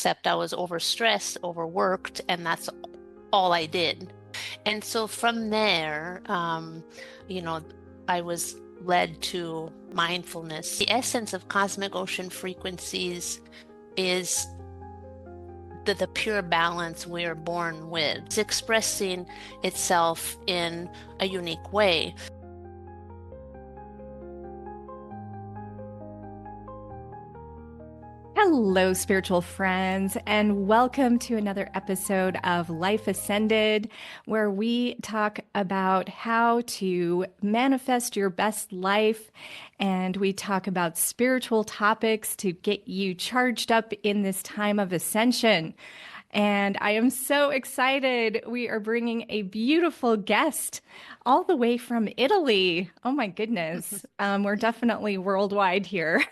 except I was overstressed, overworked, and that's all I did. And so from there, you know, I was led to mindfulness. The essence of cosmic ocean frequencies is the pure balance we are born with. It's expressing itself in a unique way. Hello, spiritual friends, and welcome to another episode of Life Ascended, where we talk about how to manifest your best life. And we talk about spiritual topics to get you charged up in this time of ascension. And I am so excited. We are bringing a beautiful guest all the way from Italy. Oh my goodness. We're definitely worldwide here.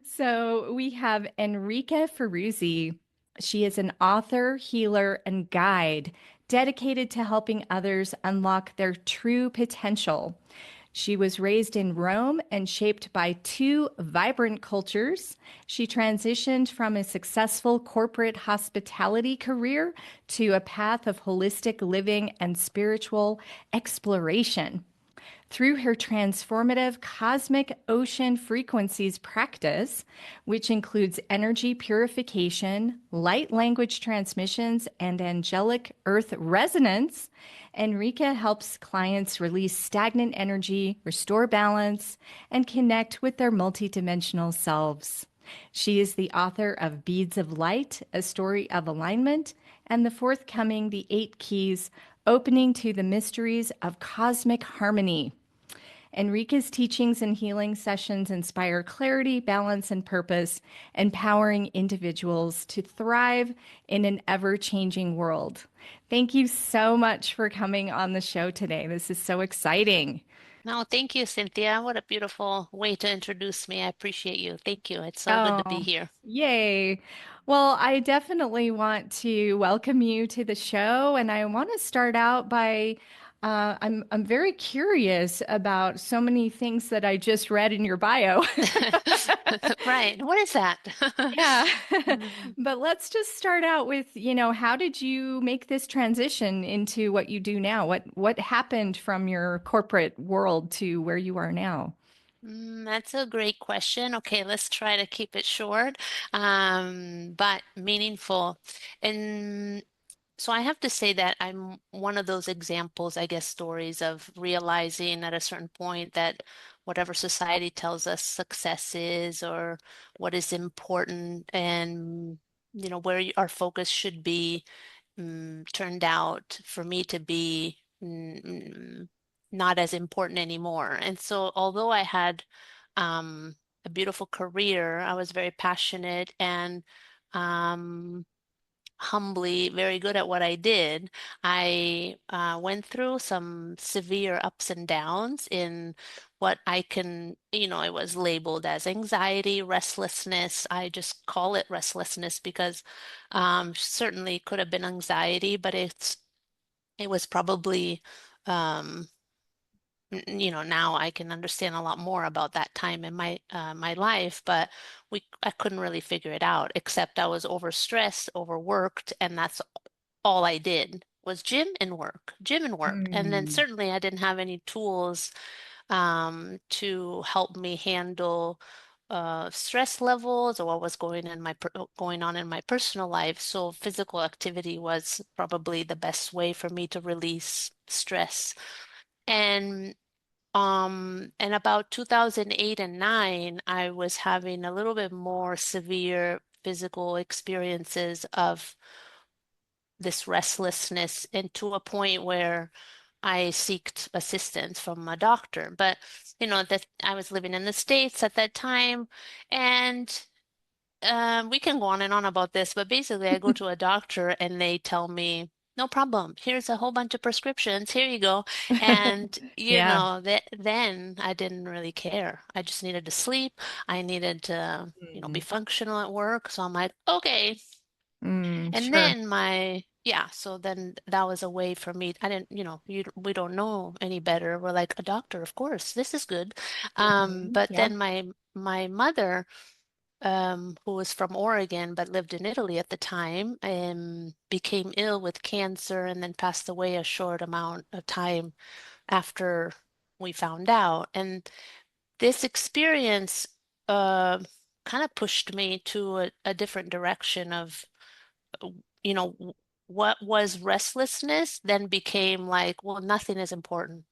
So we have Enrica Ferruzzi. She is an author, healer, and guide dedicated to helping others unlock their true potential. She was raised in Rome and shaped by two vibrant cultures. She transitioned from a successful corporate hospitality career to a path of holistic living and spiritual exploration. Through her transformative cosmic ocean frequencies practice, which includes energy purification, light language transmissions, and angelic earth resonance, Enrica helps clients release stagnant energy, restore balance, and connect with their multidimensional selves. She is the author of Beads of Light, A Story of Alignment, and the forthcoming The Eight Keys, Opening to the Mysteries of Cosmic Harmony. Enrica's teachings and healing sessions inspire clarity, balance, and purpose, empowering individuals to thrive in an ever-changing world. Thank you so much for coming on the show today. This is so exciting. No, thank you, Cynthia. What a beautiful way to introduce me. I appreciate you. Thank you. It's so good to be Oh, here. yay. Well, I definitely want to welcome you to the show, and I want to start out by I'm very curious about so many things that I just read in your bio. Right. What is that? Yeah. Mm. But let's just start out with, how did you make this transition into what you do now? What happened from your corporate world to where you are now? That's a great question. Okay, let's try to keep it short, but meaningful. And so I have to say that I'm one of those examples, I guess, stories of realizing at a certain point that whatever society tells us success is or what is important and where our focus should be, turned out for me to be not as important anymore. And so although I had a beautiful career, I was very passionate and um, humbly very good at what I did. I went through some severe ups and downs in what I can, it was labeled as anxiety, restlessness. I just call it restlessness because certainly could have been anxiety, but it was probably um, now I can understand a lot more about that time in my life, but I couldn't really figure it out, except I was overstressed, overworked, and that's all I did was gym and work. And then Mm. certainly I didn't have any tools to help me handle stress levels or what was going on in my personal life. So physical activity was probably the best way for me to release stress. And and about 2008 and 9, I was having a little bit more severe physical experiences of this restlessness and to a point where I sought assistance from a doctor. But, that I was living in the States at that time, and we can go on and on about this, but basically, I go to a doctor and they tell me, no problem. Here's a whole bunch of prescriptions. Here you go. And, Yeah. that then I didn't really care. I just needed to sleep. I needed to, be Mm. functional at work. So I'm like, okay. And Sure. then yeah, so then that was a way for me. I didn't, we don't know any better. We're like, a doctor, of course, this is good. Mhm. But Yeah. then my mother who was from Oregon but lived in Italy at the time, became ill with cancer and then passed away a short amount of time after we found out. And this experience uh, kind of pushed me to a different direction of, you know, what was restlessness then became like, well, nothing is important.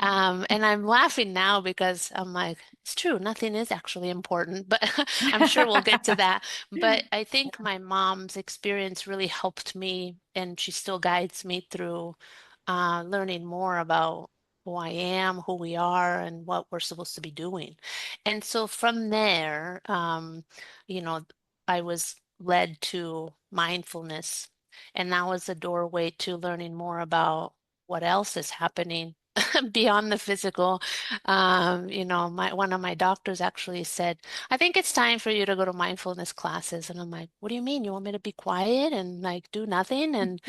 And I'm laughing now because I'm like, it's true, nothing is actually important, but I'm sure we'll get to that. But I think my mom's experience really helped me, and she still guides me through learning more about who I am, who we are, and what we're supposed to be doing. And so from there, you know, I was led to mindfulness, and that was a doorway to learning more about what else is happening beyond the physical. My one of my doctors actually said, I think it's time for you to go to mindfulness classes. And I'm like, what do you mean? You want me to be quiet and like do nothing? And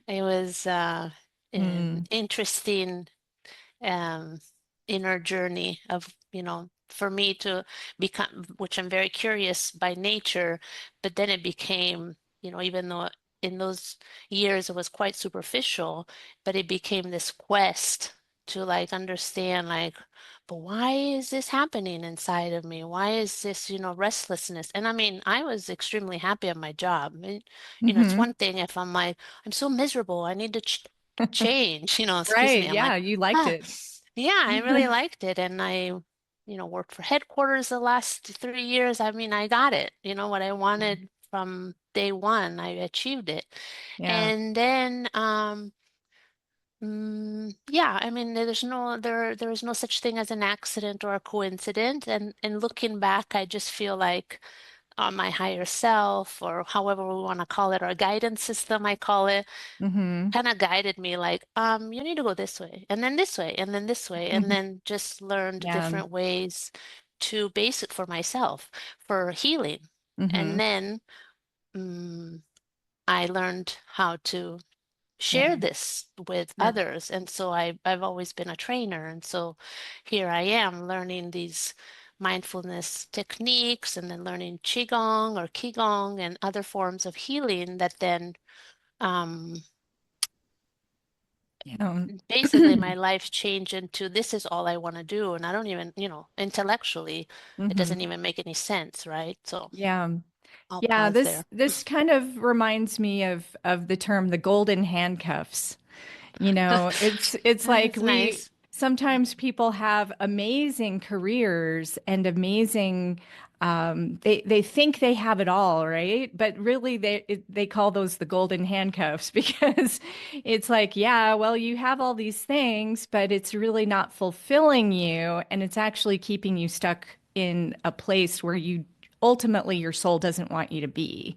it was an Mm, interesting um, inner journey of, for me to become, which I'm very curious by nature, but then it became, even though in those years it was quite superficial, but it became this quest to like understand, like, but why is this happening inside of me? Why is this, restlessness? And I mean, I was extremely happy at my job. It's hmm. one thing if I'm like, I'm so miserable, I need to change, excuse Right. me. I'm like, Yeah, you liked ah, it. yeah, I really liked it. And I, worked for headquarters the last 3 years. I mean, I got it. What I wanted from day one, I achieved it. Yeah. And then, yeah, I mean, there is no such thing as an accident or a coincidence. And looking back, I just feel like my higher self, or however we want to call it, our guidance system, I call it, Hmm. kind of guided me like, you need to go this way, and then this way, and then this way, and then just learned Yeah. different ways to base it for myself for healing. And Hmm. then um, I learned how to share Yeah. this with Yeah. others. And so I've always been a trainer. And so here I am learning these mindfulness techniques and then learning Qigong or Qigong and other forms of healing that then um, Yeah. basically my life changed into this is all I want to do. And I don't even, intellectually, it Hmm. doesn't even make any sense, right? So Yeah. I'll Yeah, pause this there. this kind of reminds me of the term the golden handcuffs. It's like That's we nice. sometimes people have amazing careers and amazing they think they have it all, right? But really they call those the golden handcuffs because it's like, yeah, well, you have all these things, but it's really not fulfilling you and it's actually keeping you stuck in a place where you ultimately your soul doesn't want you to be.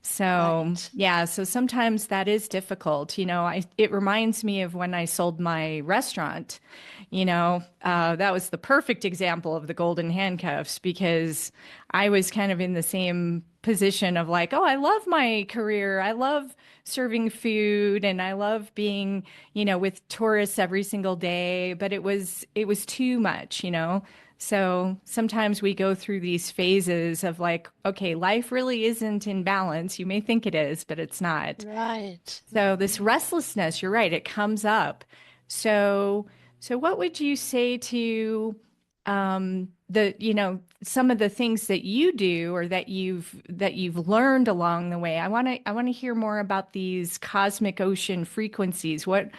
So, Right. yeah, so sometimes that is difficult. It reminds me of when I sold my restaurant. That was the perfect example of the golden handcuffs because I was kind of in the same position of like, oh, I love my career. I love serving food and I love being, with tourists every single day, but it was too much. So sometimes we go through these phases of like, okay, life really isn't in balance. You may think it is, but it's not. Right. So this restlessness, you're right, it comes up. So so what would you say to some of the things that you do or that you've learned along the way? I want to hear more about these cosmic ocean frequencies. What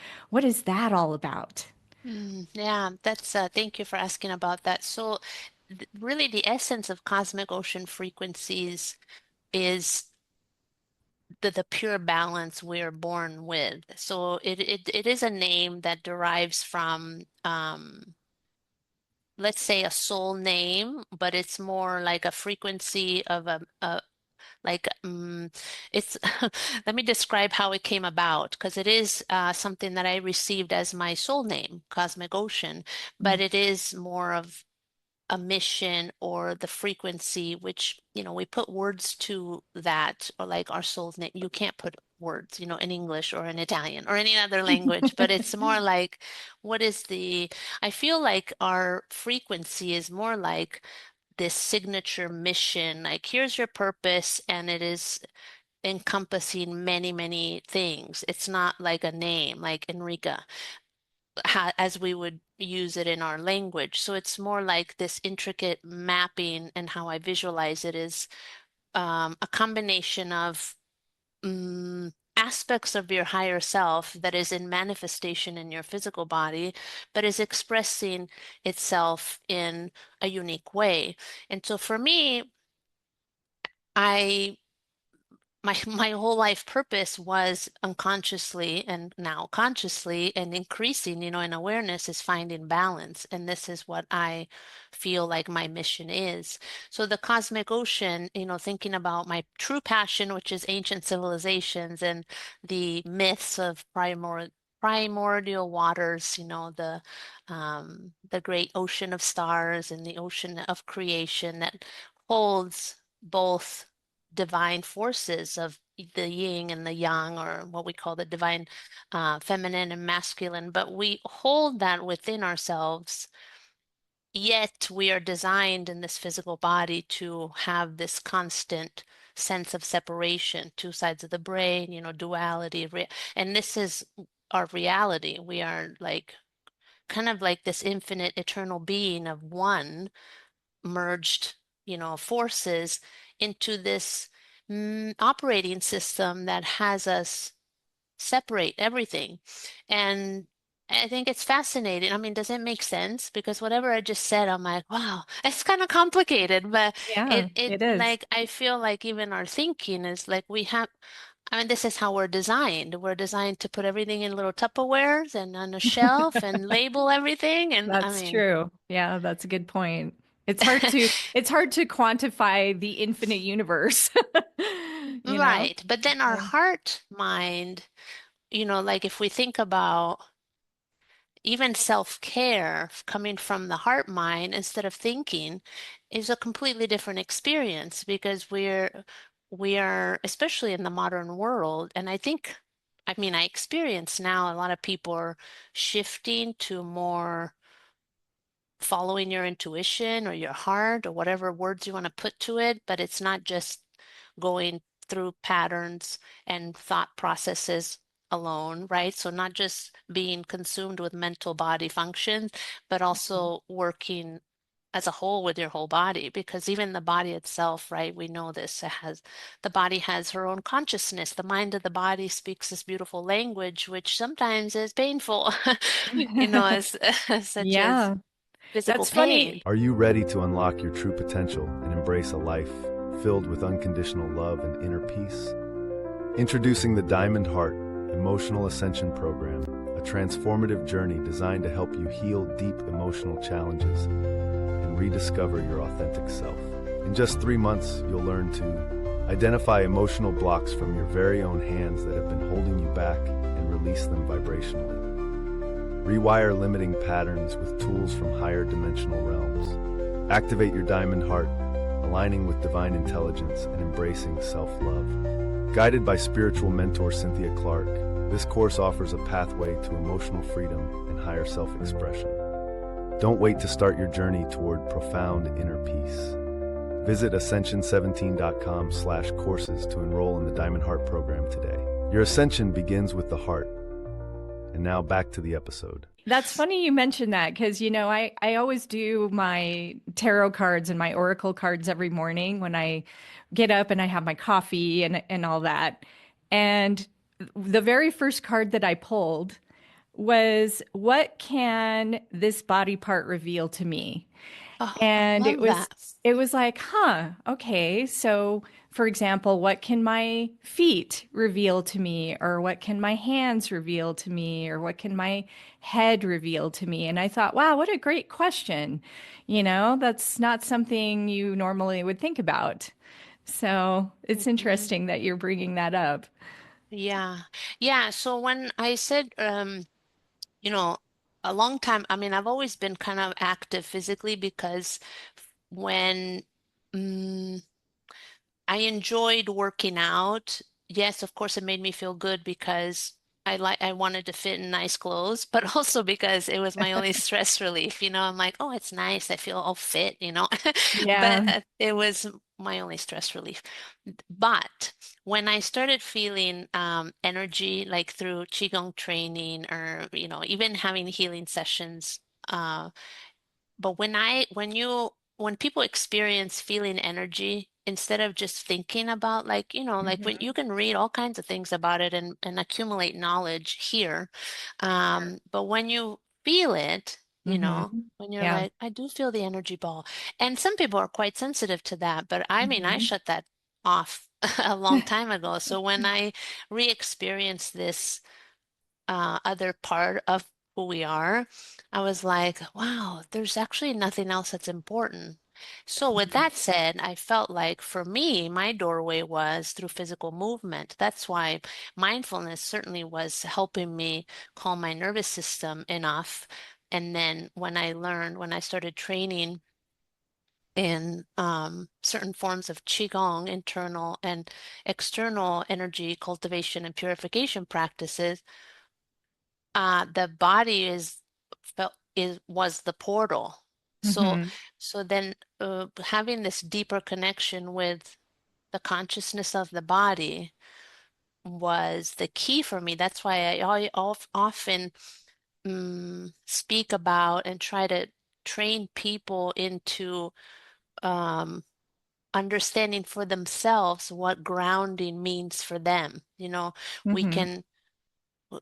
is that all about? Yeah, that's thank you for asking about that. So really the essence of cosmic ocean frequencies is the pure balance we're born with. So it is a name that derives from let's say a soul name, but it's more like a frequency of a like it's let me describe how it came about because it is something that I received as my soul name, Cosmic Ocean, but it is more of a mission or the frequency, which, we put words to that, or like our soul's name. You can't put words, in English or in Italian or any other language, but it's more like, what is I feel like our frequency is more like this signature mission, like here's your purpose, and it is encompassing many, many things. It's not like a name, like Enrica, as we would use it in our language. So it's more like this intricate mapping, and how I visualize it is a combination of aspects of your higher self that is in manifestation in your physical body, but is expressing itself in a unique way. And so for me, I my whole life purpose was unconsciously and now consciously and increasing, in awareness, is finding balance. And this is what I feel like my mission is. So the cosmic ocean, thinking about my true passion, which is ancient civilizations and the myths of primordial waters, the great ocean of stars and the ocean of creation that holds both divine forces of the yin and the yang, or what we call the divine feminine and masculine, but we hold that within ourselves. Yet we are designed in this physical body to have this constant sense of separation, two sides of the brain, duality, and this is our reality. We are like kind of like this infinite eternal being of one merged, forces into this operating system that has us separate everything. And I think it's fascinating. I mean, does it make sense? Because whatever I just said, I'm like, wow, it's kind of complicated, but Yeah, it it is. like I feel like even our thinking is like I mean, this is how we're designed. We're designed to put everything in little Tupperwares and on a shelf and label everything. And I That's mean, true. Yeah, that's a good point. It's hard to quantify the infinite universe. You know? right. But then our Yeah. heart mind, like if we think about even self-care coming from the heart mind instead of thinking is a completely different experience, because we are especially in the modern world, and I mean I experience now a lot of people are shifting to more following your intuition or your heart or whatever words you want to put to it, but it's not just going through patterns and thought processes alone, right? So not just being consumed with mental body functions, but also working as a whole with your whole body, because even the body itself, right? We know this, the body has her own consciousness. The mind of the body speaks this beautiful language, which sometimes is painful, as such as Yeah, physical that's pain. funny. Are you ready to unlock your true potential and embrace a life filled with unconditional love and inner peace? Introducing the Diamond Heart Emotional Ascension Program, a transformative journey designed to help you heal deep emotional challenges and rediscover your authentic self. In just 3 months, you'll learn to identify emotional blocks from your very own hands that have been holding you back and release them vibrationally. Rewire limiting patterns with tools from higher dimensional realms. Activate your diamond heart, aligning with divine intelligence and embracing self-love. Guided by spiritual mentor Cynthia Clark, this course offers a pathway to emotional freedom and higher self-expression. Don't wait to start your journey toward profound inner peace. Visit ascension17.com/courses to enroll in the Diamond Heart program today. Your ascension begins with the heart. And now back to the episode. That's funny you mentioned that because, I always do my tarot cards and my oracle cards every morning when I get up and I have my coffee and all that. And the very first card that I pulled was, what can this body part reveal to me? Oh, I And it love was that. it was like, okay. So, for example, what can my feet reveal to me, or what can my hands reveal to me, or what can my head reveal to me? And I thought, wow, what a great question. That's not something you normally would think about. So, it's Mhm. interesting that you're bringing that up. Yeah. Yeah. So when I said, you know, a long time, I mean, I've always been kind of active physically because when mm, I enjoyed working out, yes, of course, it made me feel good because I wanted to fit in nice clothes, but also because it was my only stress relief. I'm like, oh, it's nice. I feel all fit. But Yeah. it was my only stress relief. But when I started feeling energy, like through Qigong training or, even having healing sessions, uh, but when people experience feeling energy, instead of just thinking about like when Hmm. you can read all kinds of things about it and accumulate knowledge here. But when you feel it, Hmm. when you're Yeah. like, I do feel the energy ball. And some people are quite sensitive to that, but I mean, I Hmm. shut that off a long time ago. So when I re-experienced this other part of who we are, I was like, wow, there's actually nothing else that's important. So, with that said, I felt like for me, my doorway was through physical movement. That's why mindfulness certainly was helping me calm my nervous system enough. And then when I started training in certain forms of Qigong, internal and external energy cultivation and purification practices, the body was the portal. So Hmm. so then having this deeper connection with the consciousness of the body was the key for me. That's why often speak about and try to train people into um, understanding for themselves what grounding means for them. We Hmm. can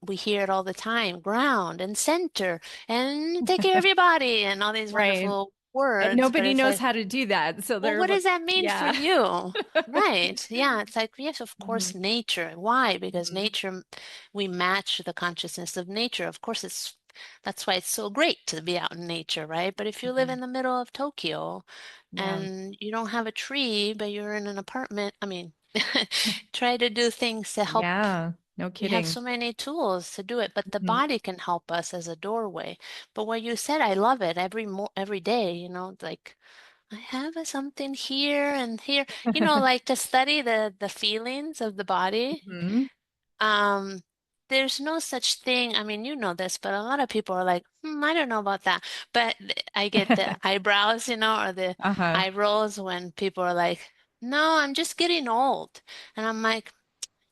we hear it all the time, ground and center and take care of your body and all these Right. wonderful But words. But nobody it's knows like, how to do that. So well, they're what like, does that mean for yeah. you? Right. Yeah. It's like, yes, of course, Mhm. nature. Why? Because Mhm. nature, we match the consciousness of nature. Of course, that's why it's so great to be out in nature, right? But if you live Mhm. in the middle of Tokyo Yeah. and you don't have a tree, but you're in an apartment, I mean, try to do things to help. Yeah. No We have kidding. so many tools to do it, but the Mhm. body can help us as a doorway. But what you said, I love it every day, like I have something here and here, like to study the feelings of the body. Mhm. Um, there's no such thing. I mean, you know this, but a lot of people are like, I don't know about that. But I get the eyebrows, or the Uh-huh. eye rolls when people are like, no, I'm just getting old. And I'm like,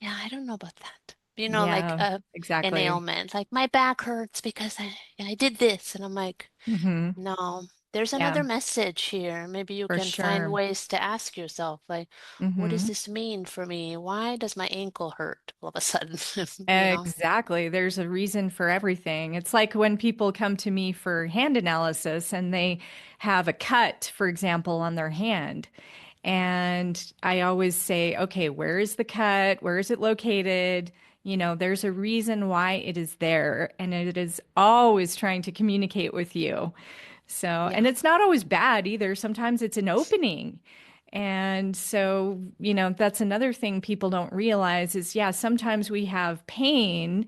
yeah, I don't know about that. Like Yeah, an exactly. ailment, like my back hurts because I did this. And I'm like, Hmm. no, there's Yeah, another message here. Maybe you for can find sure. ways to ask yourself, like, what does Hmm. this mean for me? Why does my ankle hurt all of a sudden? You know? Exactly. There's a reason for everything. It's like when people come to me for hand analysis and they have a cut, for example, on their hand. And I always say, okay, where is the cut? Where is it located? There's a reason why it is there, and it is always trying to communicate with you. So, and Yeah, it's not always bad either. Sometimes it's an opening. And so, that's another thing people don't realize is, yeah, sometimes we have pain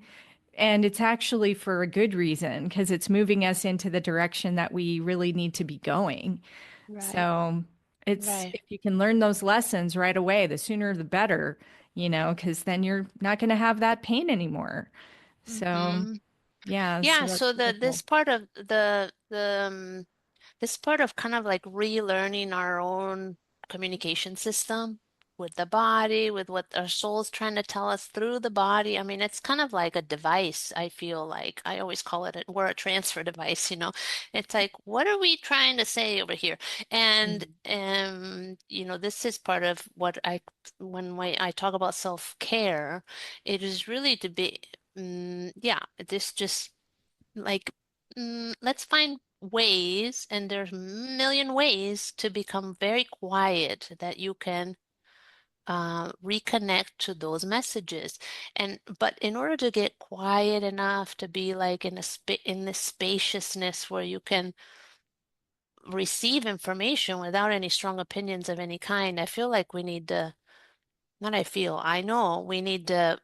and it's actually for a good reason because it's moving us into the direction that we really need to be going. right, So it's, right. if you can learn those lessons right away, the sooner the better, because then you're not going to have that pain anymore. So, Hmm. yeah, so Yeah, that's so wonderful. this part of kind of like relearning our own communication system with the body, with what our soul's trying to tell us through the body. I mean, it's kind of like a device, I feel like. I always call it we're a transfer device. It's like, what are we trying to say over here? And Mm. this is part of what I talk about self-care, it is really to be yeah, this just like, let's find ways, and there's a million ways to become very quiet that you can reconnect to those messages. But in order to get quiet enough to be like in this spaciousness where you can receive information without any strong opinions of any kind, I feel like we need to, not I feel, I know we need to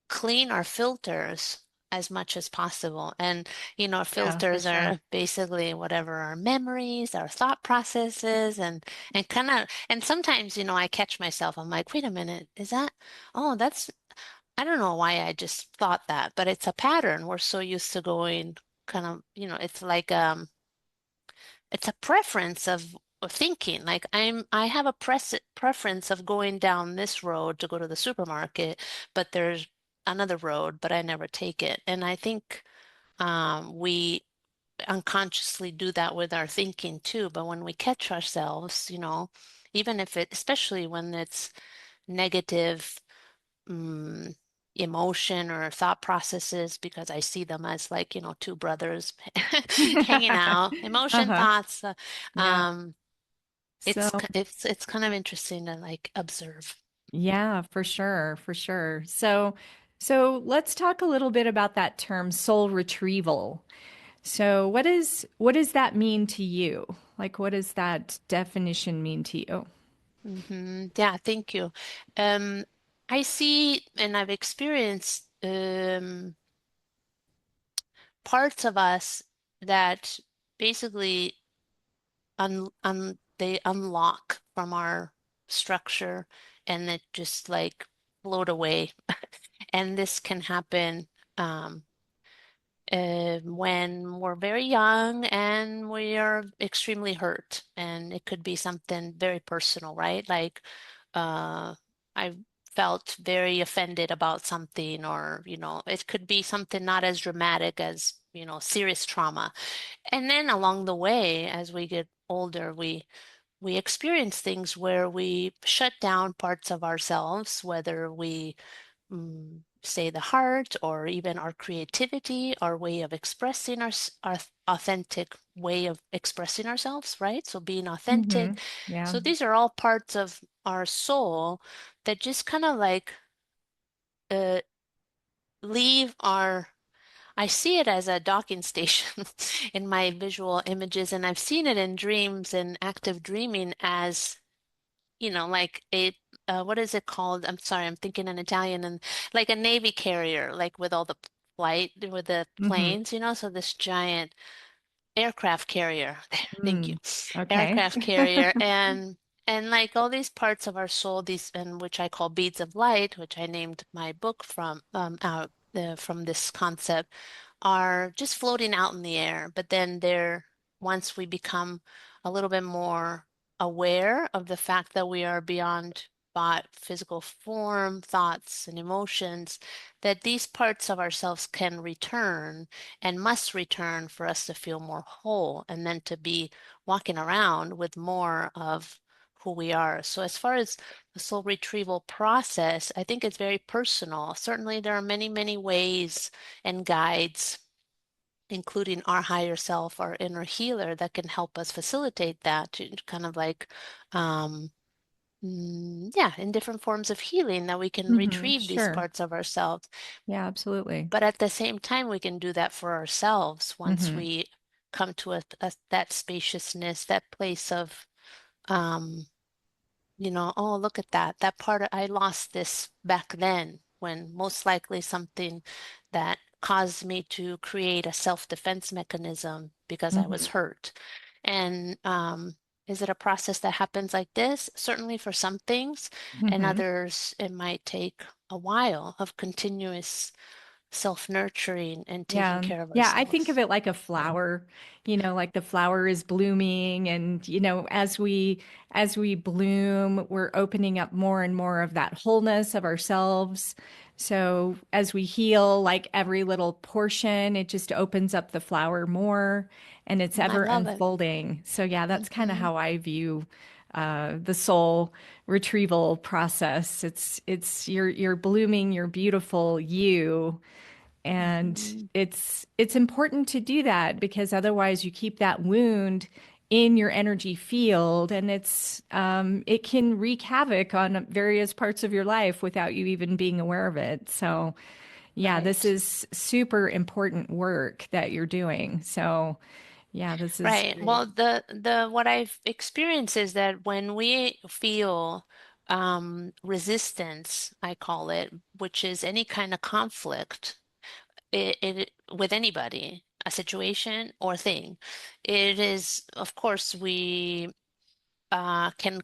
clean our filters as much as possible. And, Yeah, for filters sure. are basically whatever our memories, our thought processes, and kind of, and sometimes, I catch myself, I'm like, wait a minute, is that, oh, I don't know why I just thought that, but it's a pattern. We're so used to going kind of, it's like it's a preference of thinking. Like I have a preference of going down this road to go to the supermarket, but there's another road, but I never take it. And I think we unconsciously do that with our thinking too. But when we catch ourselves, even if especially when it's negative um, emotion or thought processes, because I see them as like, two brothers hanging out, emotion, Uh-huh. thoughts. Yeah. Um, So, it's kind of interesting to like observe. yeah, for sure, for sure. So let's talk a little bit about that term soul retrieval. So what does that mean to you? Like what does that definition mean to you? Yeah, thank you. Um, I see and I've experienced parts of us that basically they unlock from our structure and it just like float away. And this can happen um, when we're very young and we are extremely hurt. And it could be something very personal, right? Like I felt very offended about something, or, it could be something not as dramatic as, serious trauma. And then along the way, as we get older, we experience things where we shut down parts of ourselves, whether we say the heart or even our creativity, our way of expressing our authentic way of expressing ourselves, right? So being Mm-hmm. authentic. Yeah. So these are all parts of our soul that just kind of like uh, leave our I see it as a docking station in my visual images, and I've seen it in dreams and active dreaming as, like what is it called? I'm sorry, I'm thinking in Italian, and like a Navy carrier, like with all the with the Mm-hmm. planes, so this giant aircraft carrier. Thank you. Mm. Okay. Aircraft carrier and like all these parts of our soul, these and which I call beads of light, which I named my book from this concept, are just floating out in the air. But then once we become a little bit more aware of the fact that we are beyond physical form, thoughts, and emotions, that these parts of ourselves can return and must return for us to feel more whole and then to be walking around with more of who we are. So, as far as the soul retrieval process, I think it's very personal. Certainly, there are many, many ways and guides, including our higher self, our inner healer, that can help us facilitate that to kind of like, um, yeah, in different forms of healing that we can Mm-hmm. retrieve these Sure. parts of ourselves. Yeah, absolutely. But at the same time, we can do that for ourselves once Mm-hmm. we come to that spaciousness, that place of, um, oh, look at that. That part, I lost this back then, when most likely something that caused me to create a self-defense mechanism because I was Mm-hmm. hurt. And is it a process that happens like this? Certainly for some things, and Mm-hmm. others, it might take a while of continuous self-nurturing and taking Yeah. care of Yeah, I think of ourselves. it like a flower, like the flower is blooming and as we bloom, we're opening up more and more of that wholeness of ourselves. So as we heal like every little portion, it just opens up the flower more and it's I ever love it. unfolding. So yeah, that's kind of Hmm. how I view the soul retrieval process. It's you're blooming your beautiful you and Hmm. it's important to do that because otherwise you keep that wound in your energy field and it can wreak havoc on various parts of your life without you even being aware of it. So yeah, this Right. is super important work that you're doing. So yeah, this is Right. great. Well, the what I've experienced is that when we feel resistance, I call it, which is any kind of conflict, it with anybody, a situation or thing, it is, of course, we can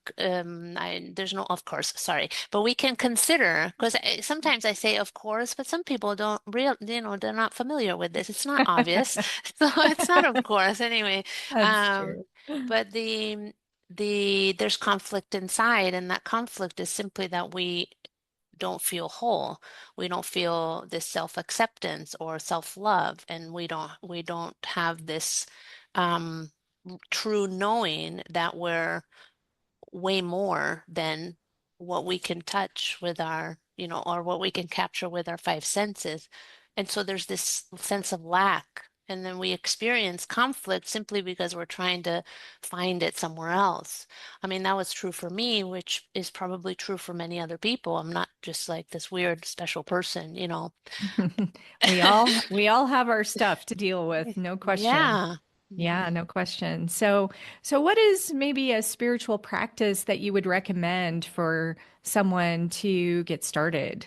there's no of course, sorry, but we can consider, because sometimes I say of course, but some people don't real, they're not familiar with this. It's not obvious, so it's not of course anyway. That's Um, true. but there's conflict inside, and that conflict is simply that we don't feel whole. We don't feel this self-acceptance or self-love, and we don't have this um, true knowing that we're way more than what we can touch with our, or what we can capture with our five senses. And so there's this sense of lack. And then we experience conflict simply because we're trying to find it somewhere else. I mean, that was true for me, which is probably true for many other people. I'm not just like this weird special person. We all have our stuff to deal with, no question. Yeah. Yeah, Mhm. no question. So what is maybe a spiritual practice that you would recommend for someone to get started?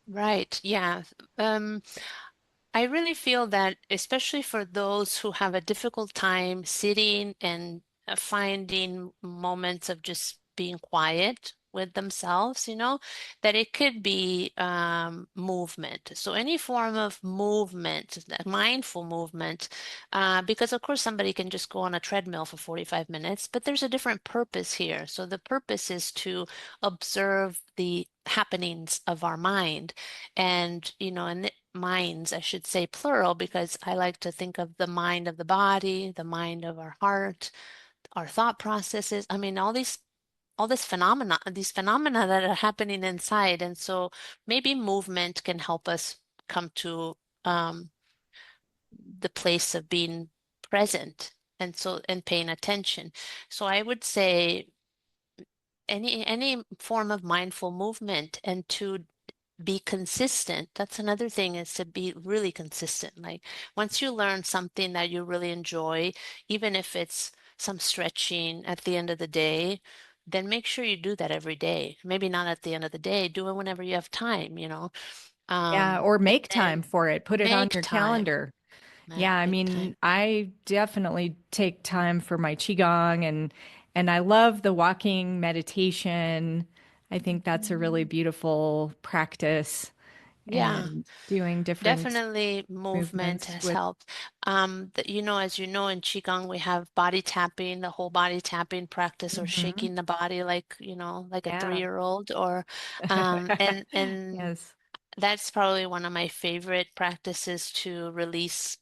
Right. Yeah. Um, I really feel that, especially for those who have a difficult time sitting and finding moments of just being quiet with themselves, that it could be movement. So any form of movement, that mindful movement, because of course somebody can just go on a treadmill for 45 minutes, but there's a different purpose here. So the purpose is to observe the happenings of our mind and minds, I should say plural, because I like to think of the mind of the body, the mind of our heart, our thought processes. I mean, these phenomena that are happening inside. And so maybe movement can help us come to um, the place of being present and paying attention. So I would say any form of mindful movement and to be consistent. That's another thing, is to be really consistent. Like once you learn something that you really enjoy, even if it's some stretching at the end of the day, then make sure you do that every day. Maybe not at the end of the day, do it whenever you have time. Yeah, or And make time then for it. Put it on make your time, calendar. Yeah, I make mean, time. I definitely take time for my qigong and I love the walking meditation. I think that's a really Mhm. beautiful practice Yeah. and doing different Definitely movement movements has with helped. As you know, in Qigong, we have body tapping, the whole body tapping practice, or Mhm. shaking the body like a Yeah. 3-year-old, or and Yes. that's probably one of my favorite practices to release,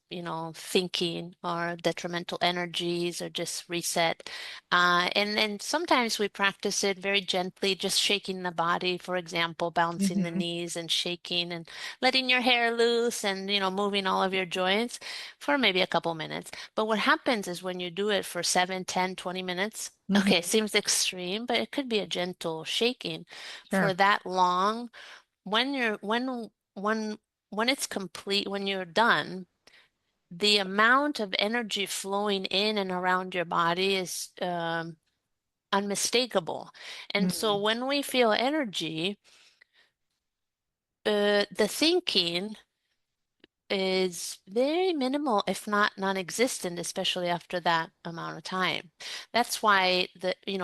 thinking or detrimental energies or just reset. And then sometimes we practice it very gently, just shaking the body, for example, bouncing the Hmm. knees and shaking and letting your hair loose and, moving all of your joints for maybe a couple minutes. But what happens is when you do it for 7, 10, 20 minutes, okay, it Hmm. seems extreme, but it could be a gentle shaking for Sure. that long when you're when it's complete, when you're done, the amount of energy flowing in and around your body is unmistakable. And so Mm. when we feel energy, the thinking is very minimal, if not non-existent, especially after that amount of time. That's why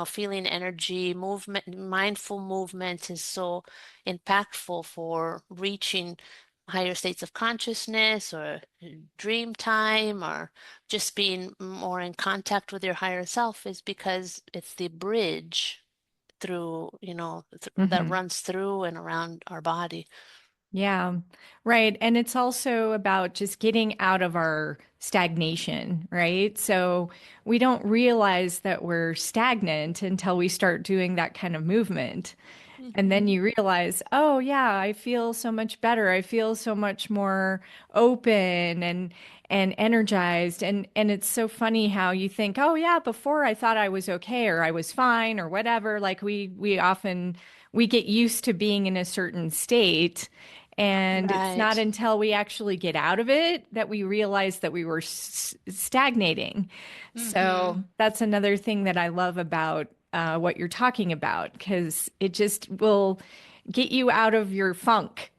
feeling energy, movement, mindful movement is so impactful for reaching higher states of consciousness or dream time or just being more in contact with your higher self is because it's the bridge through, that Hmm. runs through and around our body. Yeah, right. And it's also about just getting out of our stagnation, right? So we don't realize that we're stagnant until we start doing that kind of movement. And then Mhm. you realize, oh yeah, I feel so much better. I feel so much more open and energized. And it's so funny how you think, oh yeah, before I thought I was okay or I was fine or whatever. Like we often we get used to being in a certain state. And it's not Right. until we actually get out of it that we realize that we were stagnating. Hmm. So that's another thing that I love about what you're talking about, because it just will get you out of your funk.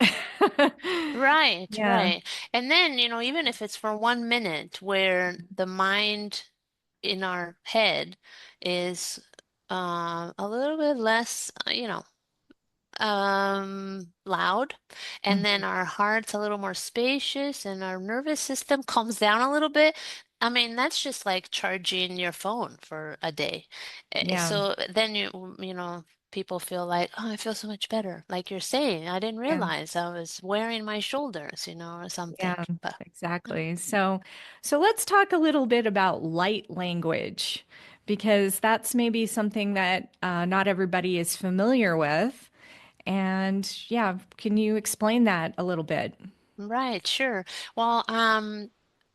Right, Yeah. right. And then, even if it's for 1 minute where the mind in our head is a little bit less, loud, and then Mhm. our heart's a little more spacious, and our nervous system calms down a little bit. I mean, that's just like charging your phone for a day. Yeah. So then people feel like, oh, I feel so much better. Like you're saying, I didn't Yeah. realize I was wearing my shoulders, or something. Yeah, But yeah. exactly. So let's talk a little bit about light language because that's maybe something that not everybody is familiar with. And yeah, can you explain that a little bit? Right, sure. Well,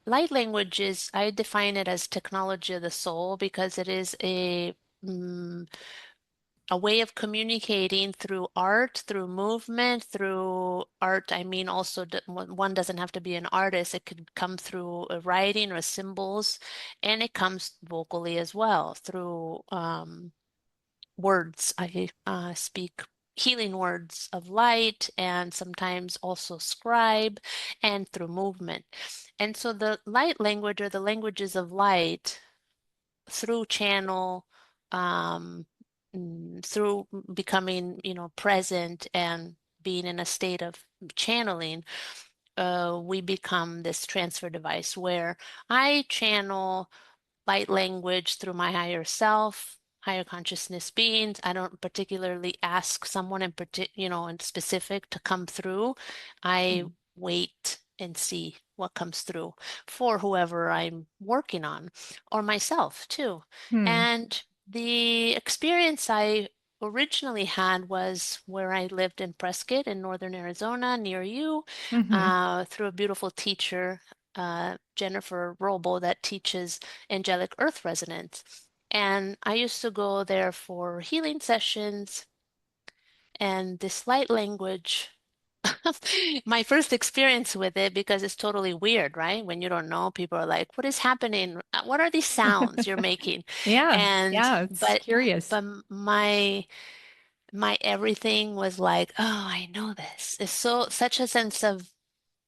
light language is, I define it as technology of the soul because it is mm, a way of communicating through art, through movement, through art. I mean, also, one doesn't have to be an artist. It could come through writing or symbols, and it comes vocally as well through words. I speak healing words of light and sometimes also scribe and through movement. And so the light language or the languages of light through channel, um, through becoming, present and being in a state of channeling, we become this transfer device where I channel light language through my higher self, higher consciousness beings. I don't particularly ask someone in specific to come through. I Mm. wait and see what comes through for whoever I'm working on or myself too. Hmm. And the experience I originally had was where I lived in Prescott in northern Arizona near you, Hmm. through a beautiful teacher, Jennifer Robo, that teaches angelic earth resonance. And I used to go there for healing sessions and this light language. My first experience with it, because it's totally weird, right? When you don't know, people are like, "What is happening? What are these sounds you're making?" Yeah, And yeah, it's but curious. but my everything was like, "Oh, I know this." It's such a sense of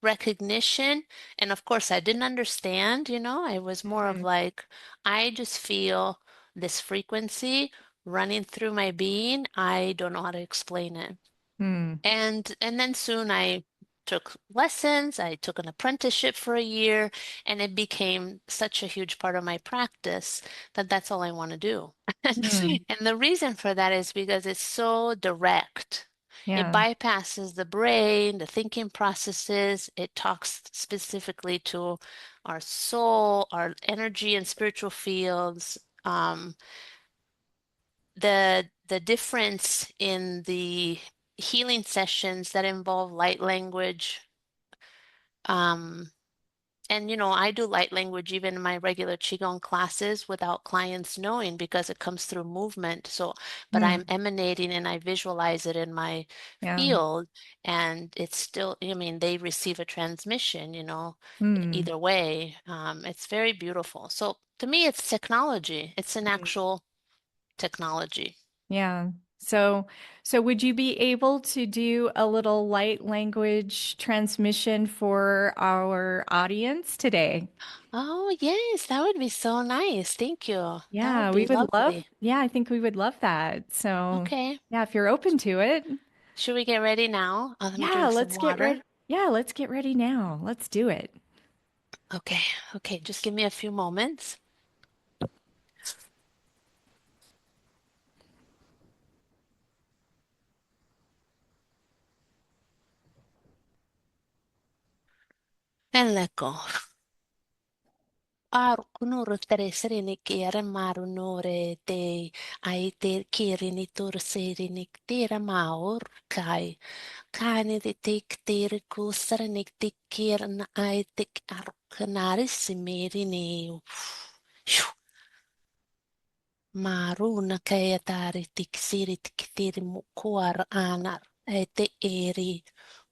recognition. And of course, I didn't understand, I was more of Mm. like, I just feel this frequency running through my being. I don't know how to explain it. Hmm. And then soon I took lessons. I took an apprenticeship for a year, and it became such a huge part of my practice that that's all I want to do. Hmm. And the reason for that is because it's so direct. It Yeah. bypasses the brain, the thinking processes. It talks specifically to our soul, our energy and spiritual fields. The difference in the healing sessions that involve light language, um, and I do light language even in my regular Qigong classes without clients knowing because it comes through movement. So, but Hmm. I'm emanating and I visualize it in my Yeah. field, and it's still, I mean, they receive a transmission, Hmm. either way. It's very beautiful. So to me, it's technology. It's an Hmm. actual technology. Yeah. So, so would you be able to do a little light language transmission for our audience today? Oh, yes, that would be so nice. Thank you. That would Yeah, we be would love, lovely. yeah, I think we would love that. So, Okay. yeah, if you're open to it, Should we get ready now? Let me yeah, drink some let's get water. ready. Yeah, let's get ready now. Let's do it. Okay. Okay, just give me a few moments. And let go. Kunur tere sereni kere marunore te ai te kirini tur sereni tira maur kai kane te tik tere kusarani tik kirna ai tik arkanari simeri ne. Maruna kaya tari tiksiri tiktiri mukuar anar ete eri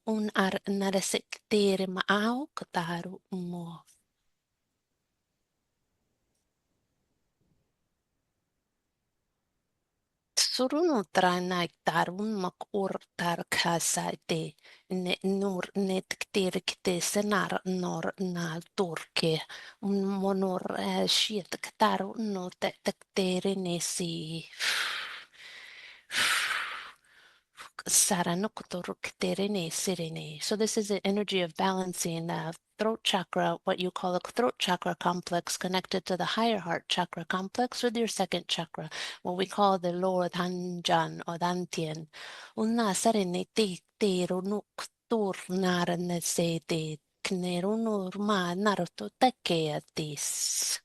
un ar naresek tere maau kataru mo. Surunu tranai tarun mak ur tar kasate Nur netktir kte nar nor na turke monor shiet ktaru no tektere nesi Saranoktorukterene sirene. So this is the energy of balancing the throat chakra, what you call a throat chakra complex, connected to the higher heart chakra complex with your second chakra, what we call the lower Danjan or Dantian. Una sarene te terunuktur narane se te knerunur ma naruto tekeatis.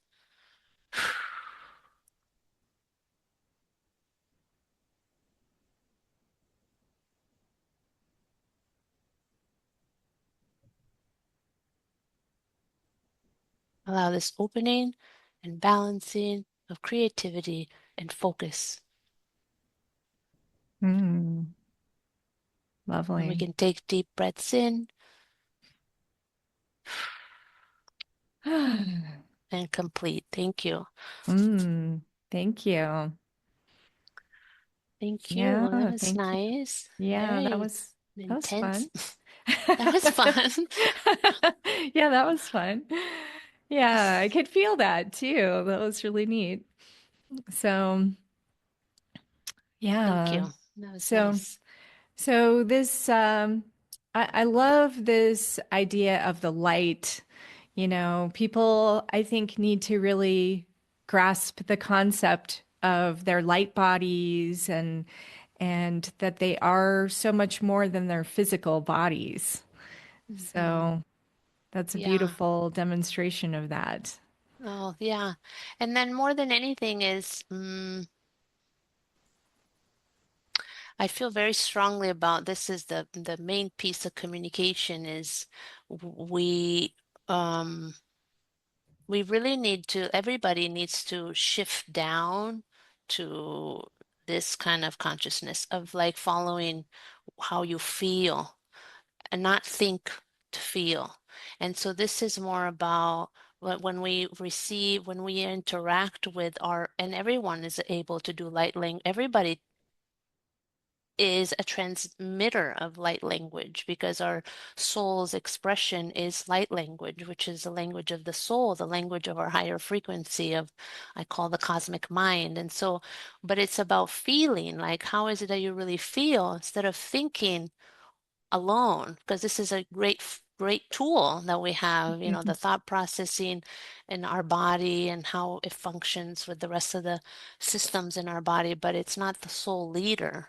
Allow this opening and balancing of creativity and focus. Mm, And we lovely. can take deep breaths in and complete. Thank you. Mm, thank you. Thank you. That Yeah, was thank you. nice. Yeah, Very that was intense. fun. That was fun. Yeah, that was fun. Yeah, I could feel that too. That was really neat. So, Thank yeah. you. That was So, nice. so this I love this idea of the light. You know, people I think need to really grasp the concept of their light bodies and that they are so much more than their physical bodies. Hmm. So that's a Yeah. beautiful demonstration of that. Oh, yeah. And then more than anything is, I feel very strongly about this is the main piece of communication is we um we really need to, everybody needs to shift down to this kind of consciousness of like following how you feel and not think to feel. And so this is more about when we receive, when we interact with our, and everyone is able to do light language, everybody is a transmitter of light language because our soul's expression is light language, which is the language of the soul, the language of our higher frequency of, I call the cosmic mind. And so, but it's about feeling like, how is it that you really feel instead of thinking alone, because this is a great tool that we have, the thought processing in our body and how it functions with the rest of the systems in our body, but it's not the sole leader.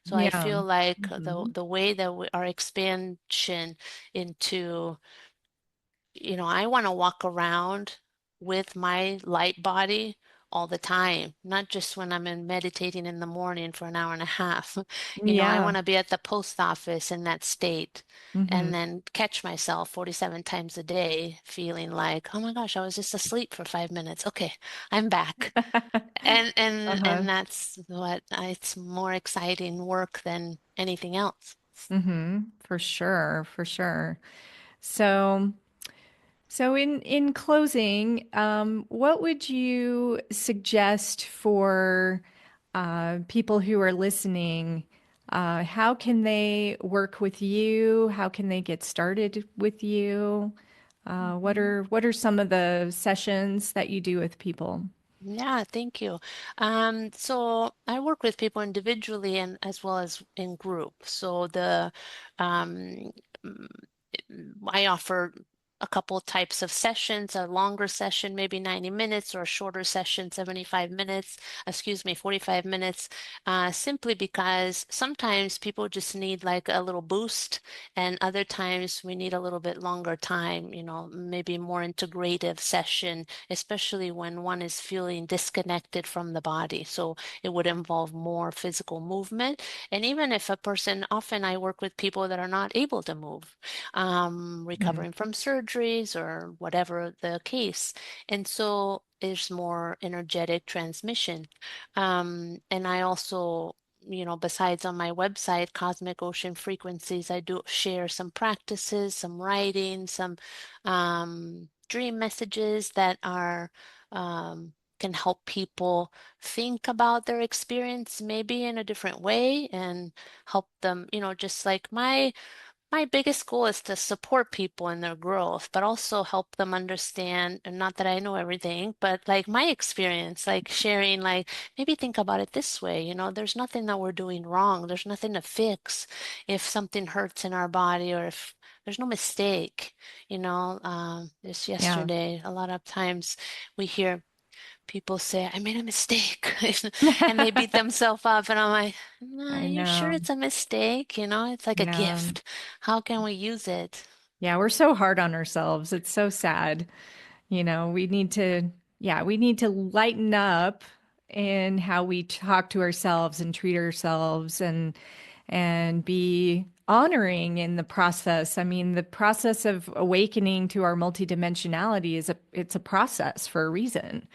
So I Yeah. feel like Hmm. the way that our expansion into, I want to walk around with my light body all the time, not just when I'm in meditating in the morning for an hour and a half. I Yeah. want to be at the post office in that state Hmm. and then catch myself 47 times a day feeling like, oh my gosh, I was just asleep for 5 minutes. Okay, I'm back. And and Uh-huh. and that's what it's more exciting work than anything else. For sure, for sure. So, so in closing, what would you suggest for people who are listening? How can they work with you? How can they get started with you? Mhm. What are some of the sessions that you do with people? Yeah, thank you. So I work with people individually and as well as in group. So um, mm, I offer a couple types of sessions, a longer session, maybe 90 minutes, or a shorter session, 75 minutes, excuse me, 45 minutes, simply because sometimes people just need like a little boost, and other times we need a little bit longer time, maybe more integrative session, especially when one is feeling disconnected from the body. So it would involve more physical movement. And even if a person, often I work with people that are not able to move, Mhm. recovering from surgeries or whatever the case. And so there's more energetic transmission. And I also, besides on my website, Cosmic Ocean Frequencies, I do share some practices, some writing, some dream messages that are can help people think about their experience maybe in a different way and help them, just like my biggest goal is to support people in their growth, but also help them understand, and not that I know everything, but like my experience, like sharing, like maybe think about it this way, there's nothing that we're doing wrong. There's nothing to fix if something hurts in our body or if there's no mistake, just Yeah. yesterday, a lot of times we hear people say, I made a mistake, and they beat themselves up. And I'm like, nah, I you sure know. it's a mistake? It's like a Yeah. gift. How can we use it? Yeah, we're so hard on ourselves. It's so sad. We need to, yeah, we need to lighten up in how we talk to ourselves and treat ourselves and be honoring in the process. I mean, the process of awakening to our multidimensionality it's a process for a reason,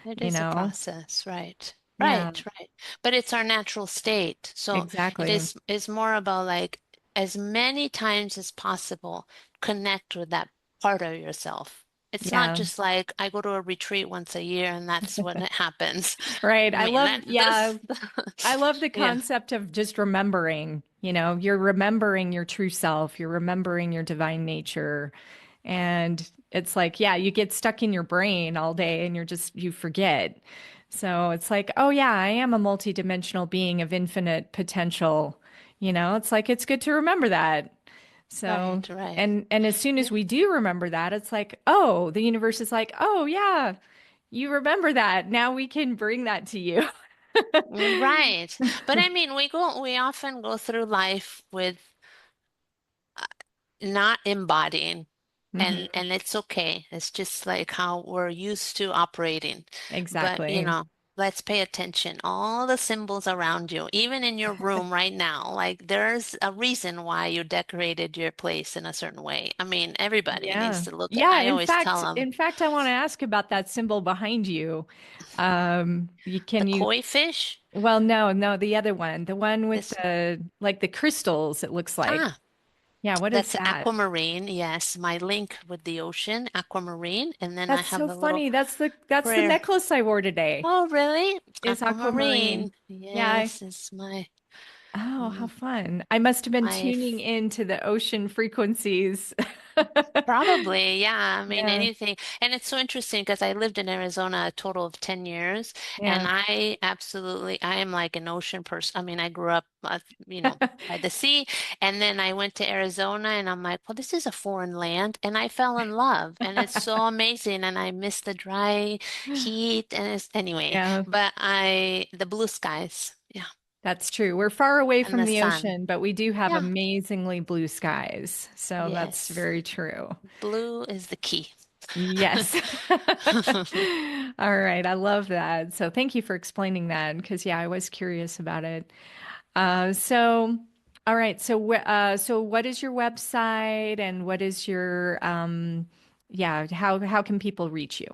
It you is a know? process, right? Yeah, Right. But it's our natural state. So it exactly. is more about like as many times as possible, connect with that part of yourself. It's not Yeah. just like I go to a retreat once a year and that's when it happens. Right. I mean, Yeah, this, I love the yeah. concept of just remembering, you're remembering your true self, you're remembering your divine nature. And it's like, yeah, you get stuck in your brain all day and you forget. So it's like, oh, yeah, I am a multidimensional being of infinite potential. It's like, it's good to remember that. So, Right. and as soon Yeah. as we do remember that, it's like, oh, the universe is like, oh, yeah, you remember that. Now we can bring that to you. Right. But I mean, we often go through life with not embodying, Mhm. and it's okay. It's just like how we're used to operating. But, Exactly. let's pay attention. All the symbols around you, even in your room right now, like there's a reason why you decorated your place in a certain way. I mean, everybody needs Yeah. to look at, Yeah. I always tell them In fact, I want to ask about that symbol behind you. the Can you, koi fish. well, no, the other one, the one with This, like the crystals, it looks like. ah, Yeah. What is that's that? aquamarine. Yes, my link with the ocean, aquamarine. And then I That's have so the little funny. That's the prayer. necklace I wore today Oh, really? is aquamarine. Aquamarine. Yeah. Yes, it's Oh, how mm, fun. I must have been my tuning into the ocean frequencies. probably, yeah. I mean, Yeah. anything. And it's so interesting because I lived in Arizona a total of 10 years, and Yeah. I am like an ocean person. I mean, I grew up, you know, by the sea, and then I went to Arizona, and I'm like, well, this is a foreign land, and I fell in love, and it's so amazing, and I miss the dry heat, and anyway, Yeah. but the blue skies, yeah, That's true. We're far away and from the the sun. oright, but we do have Yeah, amazingly blue skies. So that's yes. very true. Blue is the key. Yes. All right. I love that. So thank you for explaining that because, yeah, I was curious about it. So, all right. So what is your website and what is your, yeah, how can people reach you?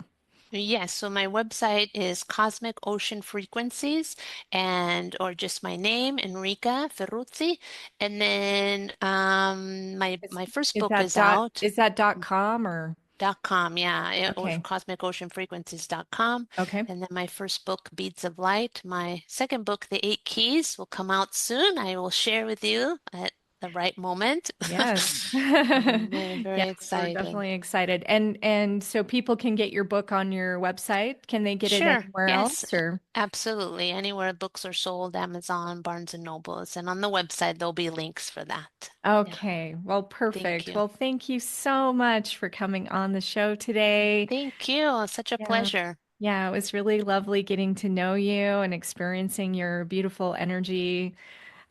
Yes, so my website is Cosmic Ocean Frequencies and or just my name, Enrica Ferruzzi. And then Is, my first is book that is out. dot com or? .com, yeah, Okay. cosmicoceanfrequencies.com. Okay. And then my first book, Beads of Light. My second book, The Eight Keys, will come out soon. I will share with you at the right moment. Yes. I'm very, Yeah, very we're excited. definitely excited. And so people can get your book on your website. Can they get it Sure. anywhere Yes, else or? absolutely. Anywhere books are sold, Amazon, Barnes and Nobles, and on the website there'll be links for that. Yeah. Okay. Well, Thank perfect. you. Well, thank you so much for coming on the show today. Thank you. Such a Yeah. pleasure. Yeah, it was really lovely getting to know you and experiencing your beautiful energy.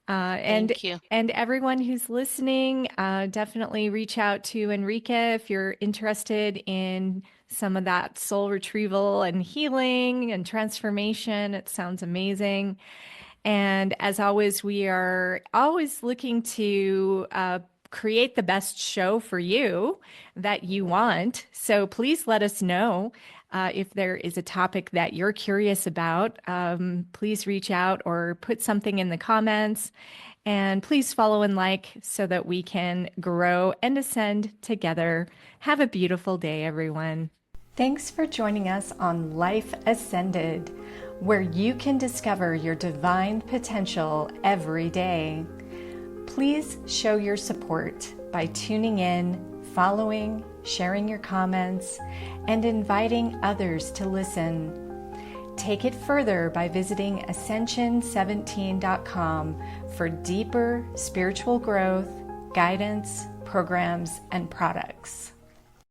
Uh, and Thank you. and everyone who's listening, definitely reach out to Enrica if you're interested in some of that soul retrieval and healing and transformation. It sounds amazing. And as always, we are always looking to create the best show for you that you want. So please let us know if there is a topic that you're curious about. Please reach out or put something in the comments. And please follow and like so that we can grow and ascend together. Have a beautiful day, everyone. Thanks for joining us on Life Ascended, where you can discover your divine potential every day. Please show your support by tuning in, following, sharing your comments, and inviting others to listen. Take it further by visiting ascension17.com for deeper spiritual growth, guidance, programs, and products.